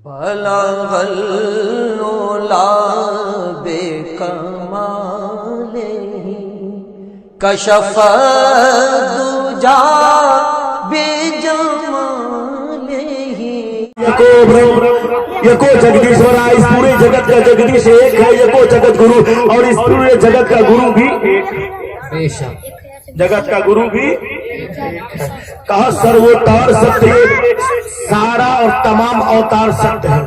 बलगल उला बेकमालिही कशफ दुजा बेजमालिही। यको जगदीश्वरा, इस पूरे जगत का जगदीश एक है। यको जगत गुरु, और इस पूरे जगत का गुरु भी एक है। जगत का गुरु भी कहा सर्वोत्तार सत्य, सारा और तमाम अवतार सत्य है।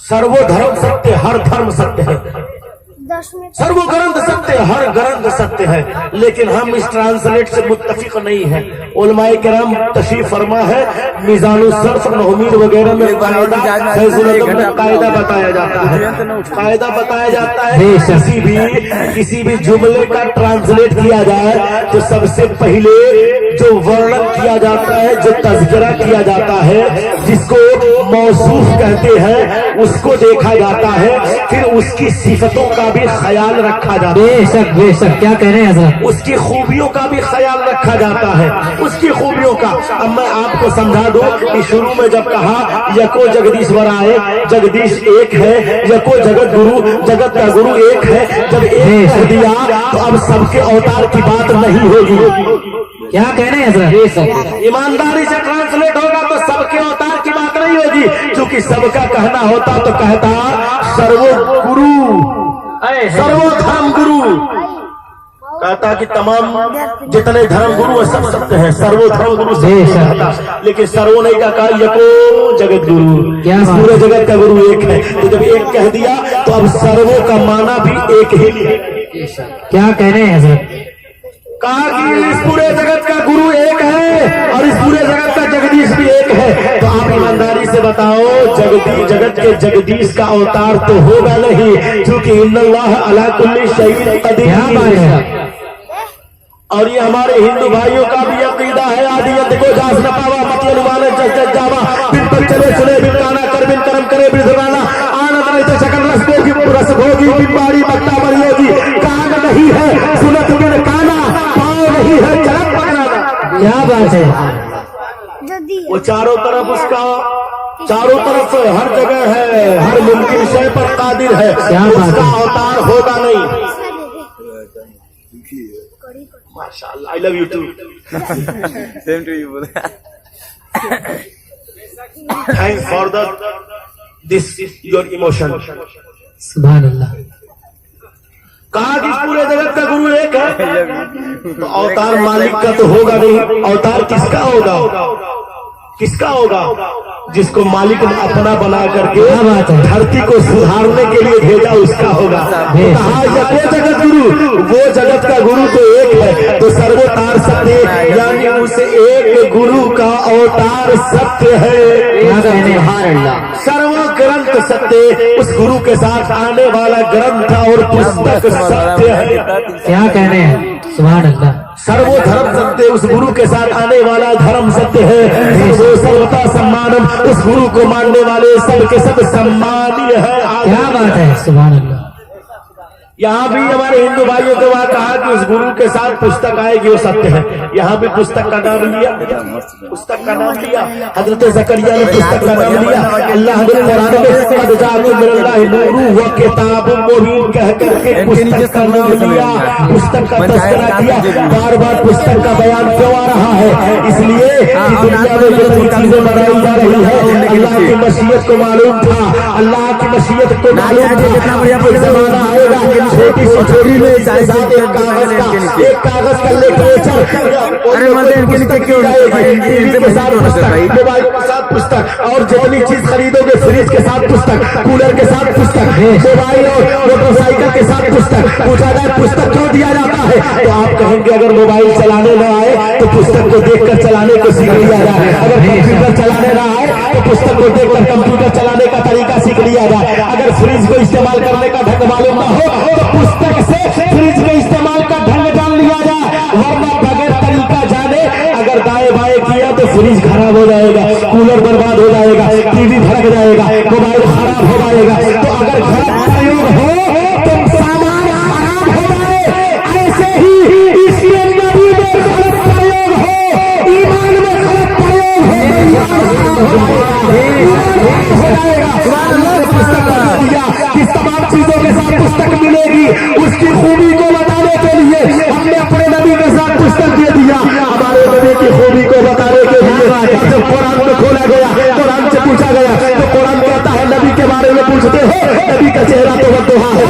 सर्वधर्म सत्य, हर धर्म सत्य है। सर्व ग्रंथ सत्य, हर ग्रंथ सत्य है। लेकिन हम इस ट्रांसलेट से मुत्तफिक नहीं है। उलमाए किराम तशरीफ फरमा है, मीज़ानुस सर्फ नहमीर वगैरह में कायदा बताया जाता है। कायदा बताया जाता है किसी भी जुमले का ट्रांसलेट किया जाए तो सबसे पहले जो वर्णन किया जाता है, जो तज़किरा किया जाता है, जिसको मौसूफ कहते हैं, उसको देखा जाता है। फिर उसकी सिफतों का भी ख्याल रखा जाता है। बेशक बेशक, क्या कह रहे हैं हज़रत? उसकी खूबियों का भी ख्याल रखा जाता है, उसकी खूबियों का। अब मैं आपको समझा दूं कि शुरू में जब कहा यको जगदीश्वराय, जगदीश एक है। यको जगत गुरु, जगत का गुरु एक है। जब एक कह दिया तो अब सबके अवतार की बात नहीं होगी। क्या कह रहे हैं हज़रत? ईमानदारी से ट्रांसलेट होगा तो सबके अवतार की बात नहीं होगी। क्योंकि सबका कहना होता तो कहता सर्वो गुरु, सर्वधर्म गुरु। कहता कि तमाम जितने धर्म गुरु है सब सत्य है। सर्वधर्म गुरु से कहता, लेकिन सर्वो नहीं कहा, यको जगत गुरु, पूरे जगत का गुरु एक है। तो जब एक कह दिया तो अब सर्वो का माना भी एक ही है। क्या कह रहे हैं हज़रत? कहा कि इस पूरे जगत का गुरु एक है और इस पूरे जगत का जगदीश भी एक है। तो आप ईमानदारी से बताओ, जगत के जगदीश का अवतार तो होगा नहीं, क्योंकि इन्नल्लाह अला कुल्ली शैइन कदीर। और ये हमारे हिंदू भाइयों का भी अकीदा है। आदियत को जास न पावा, मतलब माने जज जावा, बिन पर चले सुने, बिन काना कर, बिन कर्म करे, बिन सुनाना आनंद नहीं तो शकल रस भोगी, बिन बारी मक्ता मरियोगी। कान नहीं है सुनत बिन काना, पाँव नहीं है चलत पकड़ाना। क्या बात है? वो चारों तरफ उसका, चारों तरफ हर जगह है, हर मुमकिन शय पर कादिर है। उसका अवतार होगा नहीं। माशाअल्लाह, I love you too. Same to you. Thanks for this your emotion. सुभान अल्लाह। कहा कि पूरे जगत का गुरु एक है, तो अवतार मालिक का तो होगा नहीं। अवतार किसका होगा? किसका होगा? जिसको मालिक ने अपना बना करके धरती को सुधारने के लिए भेजा, उसका होगा। कहा यको जगत गुरु, वो जगत का गुरु तो एक है। तो सर्वोतार सत्य, यानी उस एक गुरु का अवतार सत्य है। सर्व ग्रंथ सत्य, उस गुरु के साथ आने वाला ग्रंथ और पुस्तक सत्य है। क्या कह रहे हैं? सुभान अल्लाह। सर्वधर्म सत्य, उस गुरु के साथ आने वाला धर्म सत्य है। सर्वता सम्मानम, उस गुरु को मानने वाले सब के सब सम्मानीय है। क्या बात है? सुभान अल्लाह। यहाँ भी हमारे हिंदू भाइयों के वहां कहा कि उस गुरु के साथ पुस्तक आएगी, वो सत्य है। यहाँ भी पुस्तक का नाम लिया, पुस्तक का नाम लिया। हजरत ज़करिया ने पुस्तक का नाम लिया। अल्लाह ने कुरान में क़द जाअकुम मिनल्लाहि नूरुन व किताबुम मुबीन कह करके पुस्तक का नाम लिया, पुस्तक का तज़किरा किया। बार बार पुस्तक का बयान क्यों आ रहा है? इसलिए कि दुनिया में जितनी चीजें बनाई जा रही है, अल्लाह की मशीयत को मालूम था, अल्लाह की मशीयत को मालूम था। जमाना आएगा छोटी सी छोटी में एक कागज का लिटरेचर, मोबाइल के साथ पुस्तक, और जितनी चीज खरीदोगे फ्रिज के साथ पुस्तक, कूलर के साथ पुस्तक, मोबाइल और मोटरसाइकिल के साथ पुस्तक। पूछा जाए पुस्तक क्यों दिया जाता है, तो आप कहेंगे अगर मोबाइल चलाने न आए तो पुस्तक को देखकर चलाने को सीख लिया जाए। अगर कंप्यूटर चलाने न आए तो पुस्तक को देखकर कंप्यूटर चलाने का तरीका सीख लिया जाए। अगर फ्रिज को इस्तेमाल करने का ढंग मालूम न हो तो पुस्तक से फ्रिज के इस्तेमाल का ढंग जान लिया जाए। वरना बगैर तरीका जाने अगर दाएं बाएं किया तो फ्रिज खराब हो जाएगा, कूलर बर्बाद हो जाएगा, टीवी भड़क जाएगा, मोबाइल खराब हो जाएगा। तो अगर गलत प्रयोग हो तो सामान खराब हो जाए। ऐसे ही इसके अंदर भी गलत प्रयोग हो, ईमान में गलत प्रयोग हो जाएगा। तो कुरान कहता है नबी के बारे में पूछते हो, नबी का चेहरा तो वद्दुहा है,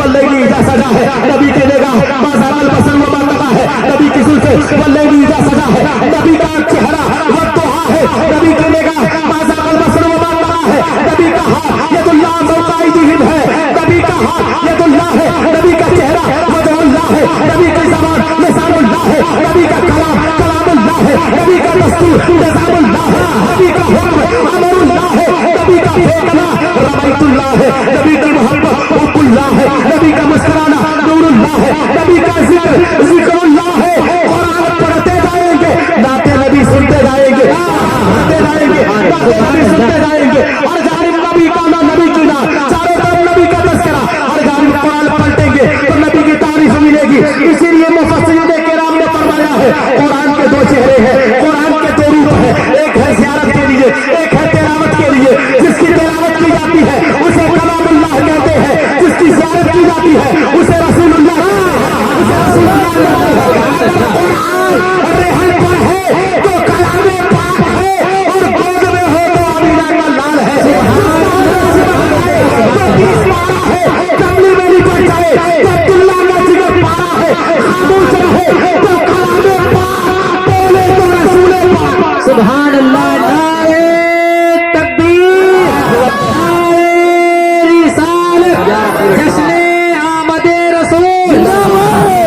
वल्लैली इज़ा सजा है, नबी के निगाह बाज़ारल बसर व मंतका है, नबी की जुल्फ़े वल्लैली इज़ा सजा है, नबी का चेहरा वद्दुहा है, नबी के निगाह बाज़ारल बसर व मंतका है, नबी का हाथ यदुल्लाह फौक़ा अयदीहिम है, नबी का हाथ यदुल्लाह है, नबी का चेहरा वजहुल्लाह है, नबी की ज़बान लिसानुल्लाह है, नबी का कलाम कलामुल्लाह है, नबी का दस्तूर निज़ामुल्लाह है, नबी का हुक्म अमरुल्लाह है, नबी का फेंकना रमैतुल्लाह है, नबी की मोहब्बत हुब्बुल्लाह है, नबी का मुस्कुराना नूरुल्लाह है, नबी का जिक्र जिक्रुल्लाह है। कुरान पढ़ते जाएंगे, नाते नबी सुनते जाएंगे, पढ़ते जाएंगे, नाते नबी सुनते जाएंगे, हर जानिब नबी का नाम, नबी की नाम, चारों तरफ नबी का तज़किरा, हर जानिब कुरान पलटेंगे तो नबी की तारीफ मिलेगी। इसीलिए मुफस्सिरीन किराम ने फरमाया है कुरान के दो चेहरे हैं, कुरान के दो रूप हैं, एक है ज़ियारत के लिए, एक है तिलावत के लिए। जिसकी तिलावत की जाती है उसे कलामुल्लाह कहते हैं, जिसकी ज़ियारत की जाती है उसे रसूलुल्लाह रेहन पर है तो कलामे पाक है, और गोद में हो तो अमीना का लाल है, तो 20 पारा है, कमली में लिपट जाए तो अब्दुल्लाह का जिगर पारा है, खामोश रहे तो कलामे पाक, बोले तो रसूले पाक। सुभान अल्लाह, नारे तकबीर, नारे रिसालत, जश्ने आमदे रसूल,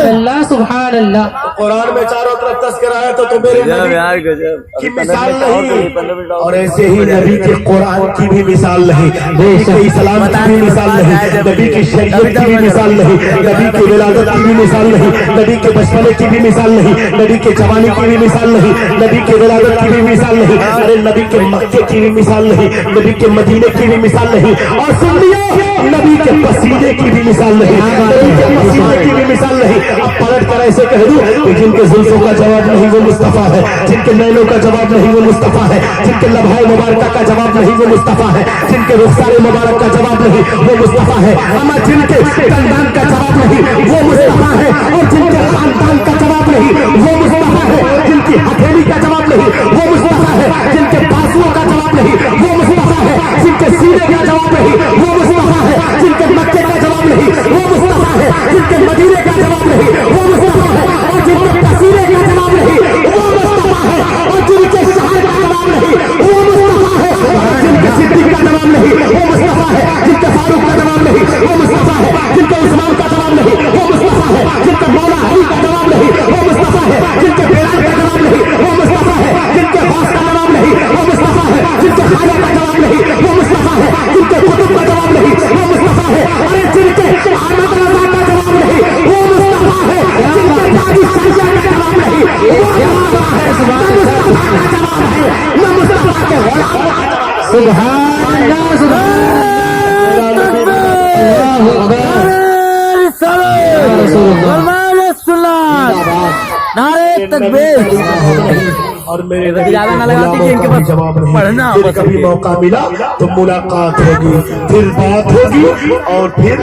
अल्लाह सुभान अल्लाह। कुरान में चारों तरफ तज़किरा है तो मेरे गजब नबी यार गजब। की मिसाल और नहीं, 15 मिनट और ऐसे ही नबी के कुरान की भी मिसाल नहीं, नबी के इस्लाम की भी मिसाल नहीं, नबी की शरीयत की भी मिसाल नहीं, नबी की विलादत की भी मिसाल नहीं, नबी के बचपने की भी मिसाल नहीं, नबी के जवानी की भी मिसाल नहीं, नबी के विलादत की भी मिसाल नहीं, अरे नबी के मक्के की भी मिसाल नहीं, नबी के मदीने की भी मिसाल नहीं, और सुन लिया नबी के पसीने की भी मिसाल नहीं, नबी के पसीने की भी मिसाल नहीं। अब पलट कर ऐसे कह दूं कि जिनके जुल्फों का जवाब नहीं वो मुस्तफा है, जिनके नैनों का जवाब नहीं वो मुस्तफा है, जिनके लम्हाए मुबारक का जवाब नहीं वो मुस्तफा है, जिनके रुखसारे मुबारक का जवाब नहीं वो मुस्तफा है, अमा जिनके दंदान का जवाब नहीं वो मुस्तफा है, और जिनके खानदान का जवाब नहीं वो मुस्तफा है, जिनकी हथेली का जवाब नहीं वो मुस्तफा है, जिनके बाजुओं का जवाब नहीं वो मुस्तफा है, जिनके सीने का जवाब नहीं वो मुस्तफा है, जिनके मक्के का जवाब नहीं वो मुस्तफा है, जिनके मदीने का जवाब नहीं वो मुस्तफा है, और जिनके पसीने का जवाब नहीं वो मुस्तफा है, और जिनके शहर का जवाब नहीं वो मुस्तफा है, और जिनके सिद्दीक का जवाब नहीं वो मुस्तफा है, जिनके फारूक का जवाब नहीं वो मुस्तफा है, जिनके उस्मान का जवाब नहीं वो मुस्तफा है, जिनके मौला अली का जवाब नहीं वो मुस्तफा है, जिनके बेलाल का जवाब नहीं वो मुस्तफा है, जिनके गौस का जवाब नहीं वो मुस्तफा है, जिनके खाजा का जवाब नहीं वो मुस्तफा है, जिनके कुतुब का जवाब नहीं वो मुस्तफा है, अरे जिनके अहमद रज़ा का जवाब नहीं वो मुस्तफा है, जिनके जादी शाहिया का जवाब नहीं वो मुस्तफा है, मुस्तफा का जवाब है न मुस्तफा के गुलाम। सुभान अल्लाह, सुभान नारे तकबीर। और मेरे ज्यादा ना लगाती कि इनके पास जवाब नहीं, पढ़ना फिर कभी मौका मिला तो मुलाकात होगी, फिर बात होगी, और फिर